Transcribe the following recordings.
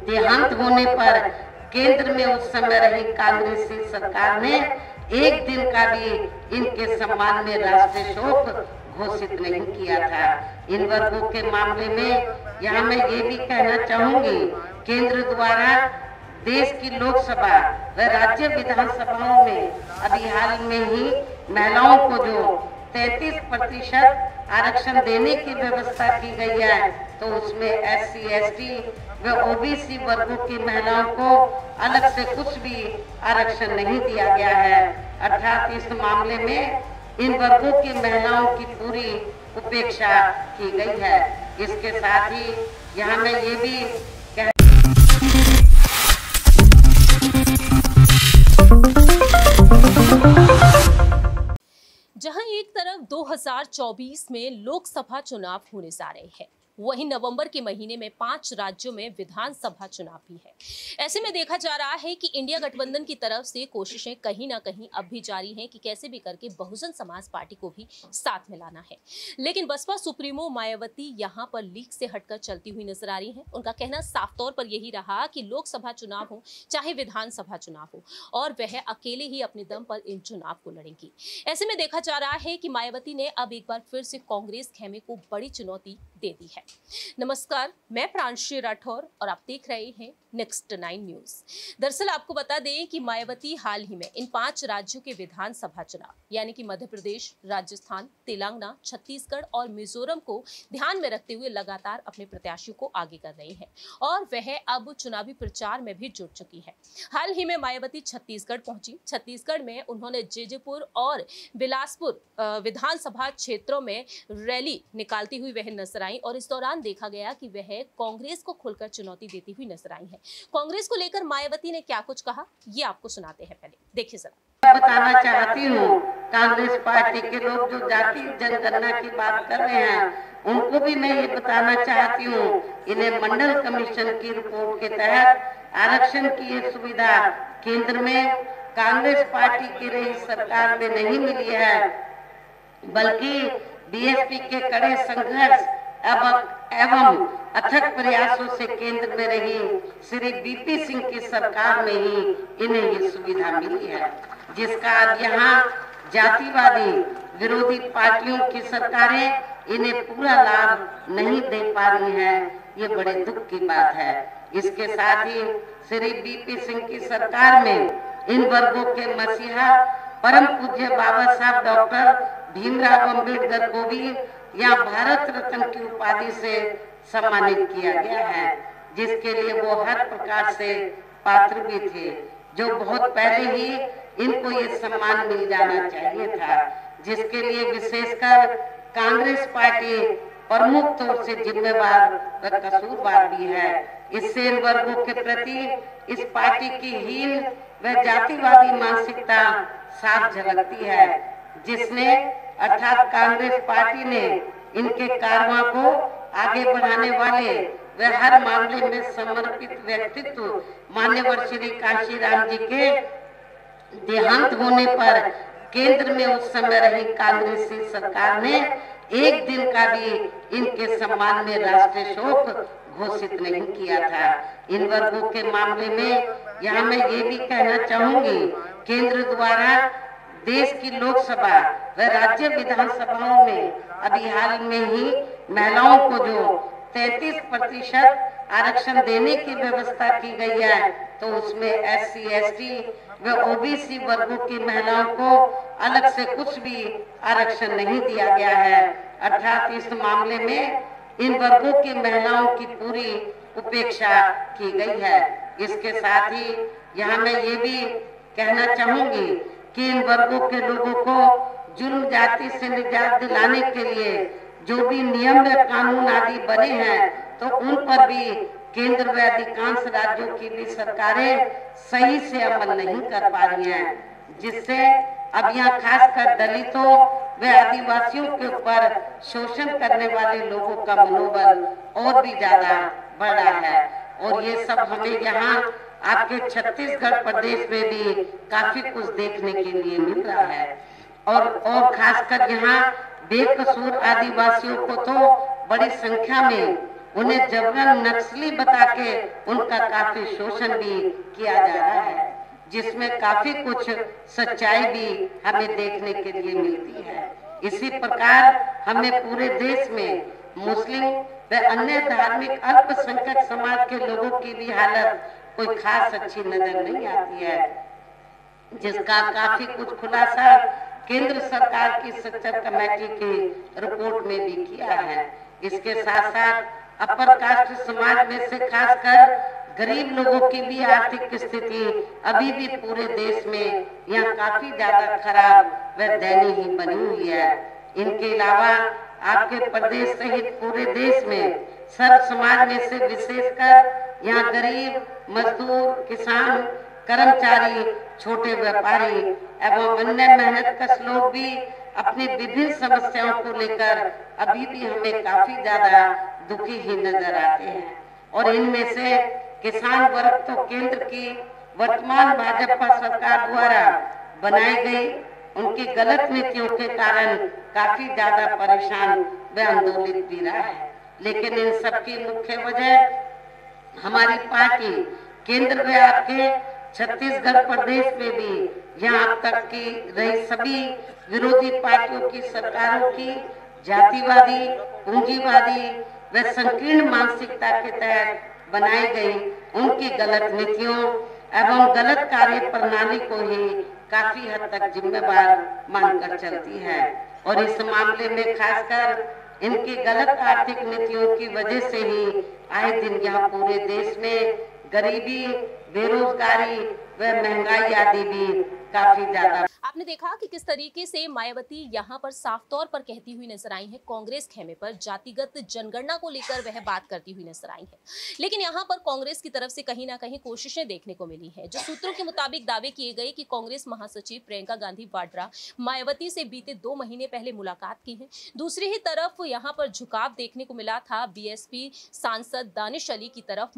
देहांत होने पर केंद्र में उस समय रही कांग्रेसी सरकार ने एक दिन का भी इनके सम्मान में राष्ट्रीय शोक घोषित नहीं किया था। इन वर्गों के मामले में यहाँ मैं ये भी कहना चाहूंगी, केंद्र द्वारा देश की लोकसभा व राज्य विधानसभाओं में अभी हाल में ही महिलाओं को जो 33% आरक्षण देने की व्यवस्था की गई है, तो उसमें SC, ST व OBC वर्गों की महिलाओं को अलग से कुछ भी आरक्षण नहीं दिया गया है। अर्थात इस मामले में इन वर्गों की महिलाओं की पूरी उपेक्षा की गई है। इसके साथ ही यहाँ मैं ये भी जहां एक तरफ 2024 में लोकसभा चुनाव होने जा रहे हैं, वहीं नवंबर के महीने में 5 राज्यों में विधानसभा चुनाव भी है। ऐसे में देखा जा रहा है कि इंडिया गठबंधन की तरफ से कोशिशें कहीं ना कहीं अब भी जारी हैं कि कैसे भी करके बहुजन समाज पार्टी को भी साथ में लाना है। लेकिन बसपा सुप्रीमो मायावती यहां पर लीक से हटकर चलती हुई नजर आ रही हैं। उनका कहना साफ तौर पर यही रहा कि लोकसभा चुनाव हो चाहे विधानसभा चुनाव हो, और वह अकेले ही अपने दम पर इन चुनाव को लड़ेंगी। ऐसे में देखा जा रहा है कि मायावती ने अब एक बार फिर से कांग्रेस खेमे को बड़ी चुनौती दे दी है। नमस्कार, मैं प्रांशी राठौर और आप देख रहे हैं नेक्स्ट 9 न्यूज। दरअसल आपको बता दें कि मायावती हाल ही में इन 5 राज्यों के विधानसभा चुनाव यानी कि मध्य प्रदेश, राजस्थान, तेलंगाना, छत्तीसगढ़ और मिजोरम को ध्यान में रखते हुए लगातार अपने प्रत्याशियों को आगे कर रही है और वह अब चुनावी प्रचार में भी जुट चुकी है। हाल ही में मायावती छत्तीसगढ़ पहुंची। छत्तीसगढ़ में उन्होंने जेजेपुर और बिलासपुर विधानसभा क्षेत्रों में रैली निकालती हुई वह नजर आई और इस दौरान देखा गया कि वह कांग्रेस को खुलकर चुनौती देती हुई नजर आई है। कांग्रेस को लेकर मायावती ने क्या कुछ कहा, ये आपको सुनाते हैं, पहले देखिए जरा। बताना चाहती हूँ, कांग्रेस पार्टी के लोग जो जाति जनगणना की बात कर रहे हैं, उनको भी मैं ये बताना चाहती हूँ, इन्हें मंडल कमीशन की रिपोर्ट के तहत आरक्षण की ये सुविधा केंद्र में कांग्रेस पार्टी की रही सरकार में नहीं मिली है, बल्कि बीएसपी के कड़े संघर्ष एवं अथक प्रयासों से केंद्र में रही श्री बीपी सिंह की सरकार में ही इन्हें ये सुविधा मिली है, जिसका आज यहाँ जातिवादी विरोधी पार्टियों की सरकारें इन्हें पूरा लाभ नहीं दे पा रही हैं। ये बड़े दुख की बात है। इसके साथ ही श्री बीपी सिंह की सरकार में इन वर्गों के मसीहा परम पूज्य बाबा साहब डॉक्टर भीमराव अम्बेडकर को भी यहाँ भारत रत्न की उपाधि से सम्मानित किया गया है, जिसके लिए वो हर प्रकार से पात्र भी थे, जो बहुत पहले ही इनको ये सम्मान मिल जाना चाहिए था, जिसके लिए विशेषकर कांग्रेस पार्टी प्रमुख तौर से जिम्मेवार व कसूरवार भी है। इससे इन वर्गों के प्रति इस पार्टी की हीन व जातिवादी मानसिकता साफ झलकती है, जिसने अर्थात कांग्रेस पार्टी ने इनके कारवां को आगे बढ़ाने वाले व हर मामले में समर्पित व्यक्तित्व मान्यवर श्री कांशीराम जी के देहांत होने पर केंद्र में उस समय रही कांग्रेसी सरकार ने एक दिन का भी इनके सम्मान में राष्ट्रीय शोक घोषित नहीं किया था। इन वर्गों के मामले में यहाँ मैं ये भी कहना चाहूंगी, केंद्र द्वारा देश की लोकसभा व राज्य विधानसभाओं में अभी हाल में ही महिलाओं को जो 33% आरक्षण देने की व्यवस्था की गई है, तो उसमें SC, ST व OBC वर्गों की महिलाओं को अलग से कुछ भी आरक्षण नहीं दिया गया है। अर्थात इस मामले में इन वर्गों की महिलाओं की पूरी उपेक्षा की गई है। इसके साथ ही यहाँ मैं ये भी कहना चाहूंगी कि इन वर्गों के लोगों को जुर्म जाति से निजात दिलाने के लिए जो भी नियम व कानून आदि बने हैं, तो उन पर भी केंद्र व अधिकांश राज्यों की भी सरकारें सही से अमल नहीं कर पा रही हैं, जिससे अब यहाँ खासकर दलितों व आदिवासियों के ऊपर शोषण करने वाले लोगों का मनोबल और भी ज्यादा बढ़ा है। और ये सब हमें यहाँ आपके छत्तीसगढ़ प्रदेश में भी काफी कुछ देखने के लिए मिल रहा है। और खासकर यहाँ बेकसूर आदिवासियों को तो बड़ी संख्या में उन्हें जबरन नक्सली बता के उनका काफी शोषण भी किया जा रहा है, जिसमें काफी कुछ सच्चाई भी हमें देखने के लिए मिलती है। इसी प्रकार हमें पूरे देश में मुस्लिम व अन्य धार्मिक अल्पसंख्यक समाज के लोगों की भी हालत कोई खास अच्छी नजर नहीं आती है, जिसका काफी कुछ खुलासा केंद्र सरकार की सच्चर कमेटी की रिपोर्ट में भी किया है। इसके साथ साथ अपर कास्ट समाज में से खासकर गरीब लोगों की भी आर्थिक स्थिति अभी भी पूरे देश में यहाँ काफी ज्यादा खराब व दयनीय बनी हुई है। इनके अलावा आपके प्रदेश सहित पूरे देश में सर्व समाज में से विशेषकर यहाँ गरीब, मजदूर, किसान, कर्मचारी, छोटे व्यापारी एवं अन्य मेहनतकश लोग भी अपनी विभिन्न समस्याओं को लेकर अभी भी हमें काफी ज्यादा दुखी ही नजर आते हैं। और इनमें से किसान वर्ग तो केंद्र की वर्तमान भाजपा सरकार द्वारा बनाई गई उनकी गलत नीतियों के कारण काफी ज्यादा परेशान व आंदोलित भी रहा है। लेकिन इन सबकी मुख्य वजह हमारी पार्टी केंद्र में आपके छत्तीसगढ़ प्रदेश में भी यहाँ अब तक की रही सभी विरोधी पार्टियों की सरकारों की जातिवादी, पूंजीवादी व संकीर्ण मानसिकता के तहत बनाई गई उनकी गलत नीतियों एवं गलत कार्य प्रणाली को ही काफी हद तक जिम्मेवार मानकर चलती है। और इस मामले में खासकर इनकी गलत आर्थिक नीतियों की वजह से ही आए दिन यहाँ पूरे देश में गरीबी, बेरोजगारी व महंगाई आदि भी काफी ज्यादा। आपने देखा कि किस तरीके से मायावती यहाँ पर साफ तौर पर कहती हुई नजर आई है, कांग्रेस खेमे पर जातिगत जनगणना को लेकर वह बात करती हुई नजर आई है। लेकिन यहाँ पर कांग्रेस की तरफ से कहीं ना कहीं कोशिशें देखने को मिली है। जो सूत्रों के मुताबिक दावे किए गए कि कांग्रेस महासचिव प्रियंका गांधी वाड्रा मायावती से बीते 2 महीने पहले मुलाकात की है। दूसरी ही तरफ यहाँ पर झुकाव देखने को मिला था बीएसपी सांसद दानिश अली की तरफ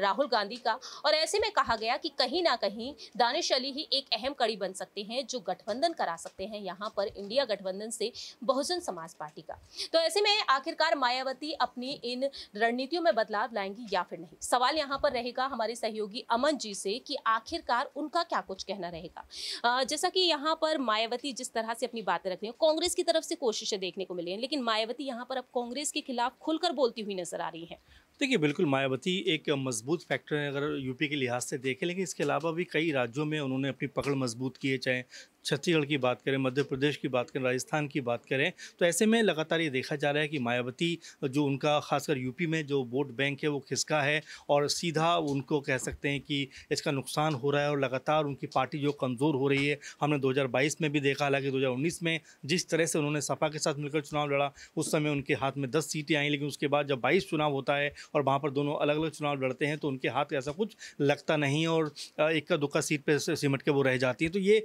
राहुल गांधी का, और ऐसे में कहा गया कि कहीं ना कहीं दानिश अली ही एक अहम कड़ी बन सकते हैं जो गठबंधन करा सकते हैं यहाँ पर इंडिया गठबंधन से बहुजन समाज पार्टी का। तो ऐसे में आखिरकार मायावती अपनी इन रणनीतियों में बदलाव लाएंगी या फिर नहीं, सवाल यहाँ पर रहेगा हमारे सहयोगी अमन जी से कि आखिरकार उनका क्या कुछ कहना रहेगा। जैसा कि यहाँ पर मायावती जिस तरह से अपनी बातें रख रही है, कांग्रेस की तरफ से कोशिशें देखने को मिली हैं, लेकिन मायावती यहाँ पर अब कांग्रेस के खिलाफ खुलकर बोलती हुई नजर आ रही है। देखिए, बिल्कुल मायावती एक मजबूत फैक्टर है अगर यूपी के लिहाज से देखें, लेकिन इसके अलावा भी कई राज्यों में उन्होंने अपनी पकड़ मजबूत की है, चाहे छत्तीसगढ़ की बात करें, मध्य प्रदेश की बात करें, राजस्थान की बात करें। तो ऐसे में लगातार ये देखा जा रहा है कि मायावती जो उनका खासकर यूपी में जो वोट बैंक है वो खिसका है और सीधा उनको कह सकते हैं कि इसका नुकसान हो रहा है और लगातार उनकी पार्टी जो कमज़ोर हो रही है। हमने 2022 में भी देखा, हालांकि 2019 में जिस तरह से उन्होंने सपा के साथ मिलकर चुनाव लड़ा उस समय उनके हाथ में 10 सीटें आई, लेकिन उसके बाद जब 22 चुनाव होता है और वहाँ पर दोनों अलग अलग चुनाव लड़ते हैं तो उनके हाथ ऐसा कुछ लगता नहीं और इक्का दुक्का सीट पर सिमट के वो रह जाती हैं। तो ये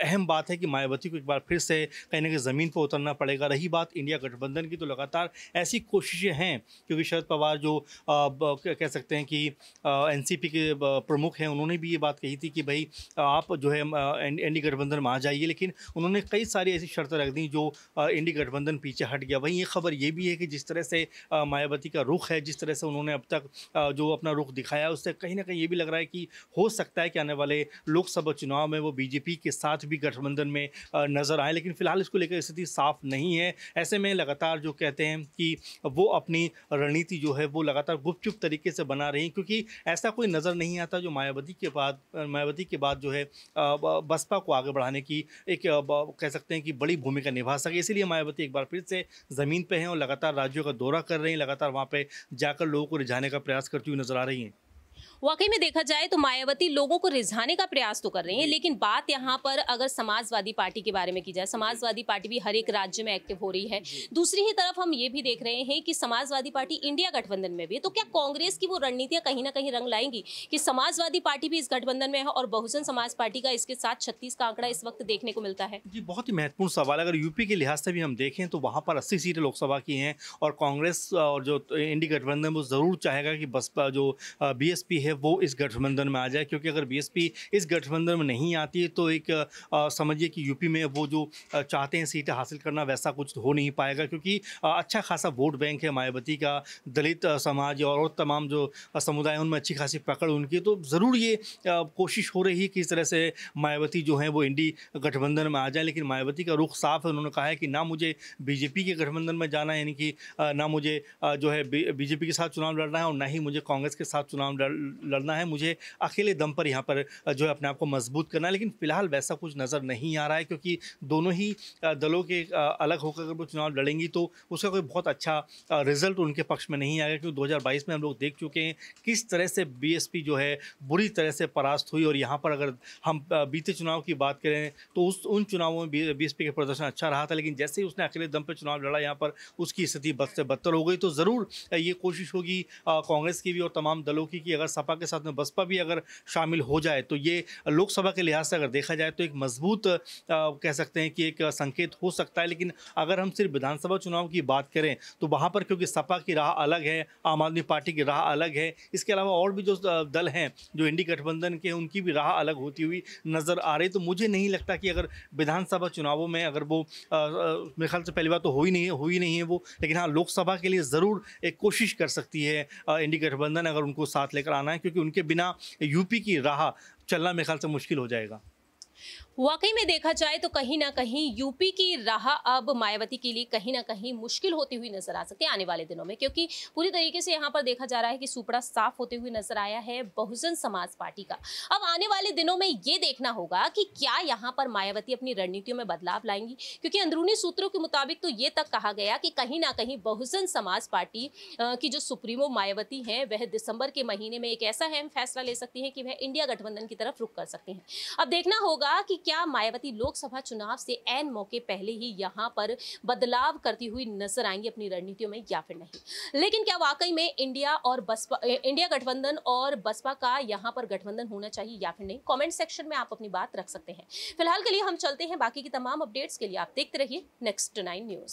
अहम बात है कि मायावती को एक बार फिर से कहीं ना कहीं ज़मीन पर उतरना पड़ेगा। रही बात इंडिया गठबंधन की, तो लगातार ऐसी कोशिशें हैं क्योंकि शरद पवार जो कह सकते हैं कि एनसीपी के प्रमुख हैं, उन्होंने भी ये बात कही थी कि भाई आप जो है इंडी गठबंधन में आ जाइए, लेकिन उन्होंने कई सारी ऐसी शर्तें रख दी जो इंडी गठबंधन पीछे हट गया। वहीं ये खबर ये भी है कि जिस तरह से मायावती का रुख है, जिस तरह से उन्होंने अब तक जो अपना रुख दिखाया, उससे कहीं ना कहीं ये भी लग रहा है कि हो सकता है कि आने वाले लोकसभा चुनाव में वो बीजेपी के साथ भी गठबंधन में नजर आए, लेकिन फिलहाल इसको लेकर स्थिति साफ नहीं है। ऐसे में लगातार जो कहते हैं कि वो अपनी रणनीति जो है वो लगातार गुपचुप तरीके से बना रही, क्योंकि ऐसा कोई नज़र नहीं आता जो मायावती के बाद जो है बसपा को आगे बढ़ाने की एक कह सकते हैं कि बड़ी भूमिका निभा सके। इसीलिए मायावती एक बार फिर से ज़मीन पे हैं और लगातार राज्यों का दौरा कर रही हैं, लगातार वहाँ पे जाकर लोगों को रिझाने का प्रयास करती हुई नजर आ रही हैं। वाकई में देखा जाए तो मायावती लोगों को रिझाने का प्रयास तो कर रही हैं, लेकिन बात यहाँ पर अगर समाजवादी पार्टी के बारे में की जाए, समाजवादी पार्टी भी हर एक राज्य में एक्टिव हो रही है। दूसरी ही तरफ हम ये भी देख रहे हैं कि समाजवादी पार्टी इंडिया गठबंधन में भी है। तो क्या कांग्रेस की वो रणनीतियां कहीं ना कहीं रंग लाएंगी कि समाजवादी पार्टी भी इस गठबंधन में है और बहुजन समाज पार्टी का इसके साथ 36 का आंकड़ा इस वक्त देखने को मिलता है? जी, बहुत ही महत्वपूर्ण सवाल। अगर यूपी के लिहाज से भी हम देखें तो वहाँ पर 80 सीटें लोकसभा की हैं और कांग्रेस और जो इंडी गठबंधन वो ज़रूर चाहेगा कि बसपा जो बीएसपी है है वो इस गठबंधन में आ जाए, क्योंकि अगर बीएसपी इस गठबंधन में नहीं आती है तो एक समझिए कि यूपी में वो जो चाहते हैं सीटें हासिल करना वैसा कुछ हो नहीं पाएगा, क्योंकि अच्छा खासा वोट बैंक है मायावती का, दलित समाज और तमाम जो समुदाय उनमें अच्छी खासी पकड़ उनकी, तो ज़रूर ये कोशिश हो रही है कि इस तरह से मायावती जो है वो इंडी गठबंधन में आ जाए। लेकिन मायावती का रुख साफ है, उन्होंने कहा है कि ना मुझे बीजेपी के गठबंधन में जाना है, यानी कि ना मुझे जो है बीजेपी के साथ चुनाव लड़ना है और ना ही मुझे कांग्रेस के साथ चुनाव लड़ना है, मुझे अकेले दम पर यहाँ पर जो है अपने आप को मजबूत करना है। लेकिन फिलहाल वैसा कुछ नज़र नहीं आ रहा है, क्योंकि दोनों ही दलों के अलग होकर अगर वो चुनाव लड़ेंगी तो उसका कोई बहुत अच्छा रिजल्ट उनके पक्ष में नहीं आएगा, क्योंकि 2022 में हम लोग देख चुके हैं किस तरह से बीएसपी जो है बुरी तरह से परास्त हुई। और यहाँ पर अगर हम बीते चुनाव की बात करें तो उन चुनावों में बीएसपी का प्रदर्शन अच्छा रहा था, लेकिन जैसे ही उसने अकेले दम पर चुनाव लड़ा यहाँ पर उसकी स्थिति बद से बदतर हो गई। तो ज़रूर ये कोशिश होगी कांग्रेस की भी और तमाम दलों की कि अगर सपा के साथ में बसपा भी अगर शामिल हो जाए तो ये लोकसभा के लिहाज से अगर देखा जाए तो एक मजबूत कह सकते हैं कि एक संकेत हो सकता है। लेकिन अगर हम सिर्फ विधानसभा चुनाव की बात करें तो वहाँ पर क्योंकि सपा की राह अलग है, आम आदमी पार्टी की राह अलग है, इसके अलावा और भी जो दल हैं जो इंडी गठबंधन के उनकी भी राह अलग होती हुई नज़र आ रही। तो मुझे नहीं लगता कि अगर विधानसभा चुनावों में अगर वो मेरे ख्याल से पहली बात तो हुई नहीं है वो, लेकिन हाँ लोकसभा के लिए ज़रूर एक कोशिश कर सकती है इंडी गठबंधन अगर उनको साथ लेकर आना है, क्योंकि उनके बिना यूपी की राह चलना मेरे ख्याल से मुश्किल हो जाएगा। वाकई में देखा जाए तो कहीं ना कहीं यूपी की राह अब मायावती के लिए कहीं ना कहीं मुश्किल होती हुई नजर आ सकती है आने वाले दिनों में, क्योंकि पूरी तरीके से यहाँ पर देखा जा रहा है कि सुपड़ा साफ होते हुए नजर आया है बहुजन समाज पार्टी का। अब आने वाले दिनों में ये देखना होगा कि क्या यहाँ पर मायावती अपनी रणनीतियों में बदलाव लाएंगी, क्योंकि अंदरूनी सूत्रों के मुताबिक तो ये तक कहा गया कि कहीं ना कहीं बहुजन समाज पार्टी की जो सुप्रीमो मायावती है वह दिसंबर के महीने में एक ऐसा अहम फैसला ले सकती है कि वह इंडिया गठबंधन की तरफ रुख कर सकती हैं। अब देखना होगा कि क्या मायावती लोकसभा चुनाव से ऐन मौके पहले ही यहां पर बदलाव करती हुई नजर आएंगी अपनी रणनीतियों में या फिर नहीं। लेकिन क्या वाकई में इंडिया गठबंधन और बसपा का यहां पर गठबंधन होना चाहिए या फिर नहीं, कमेंट सेक्शन में आप अपनी बात रख सकते हैं। फिलहाल के लिए हम चलते हैं, बाकी की तमाम अपडेट्स के लिए आप देखते रहिए नेक्स्ट 9 न्यूज।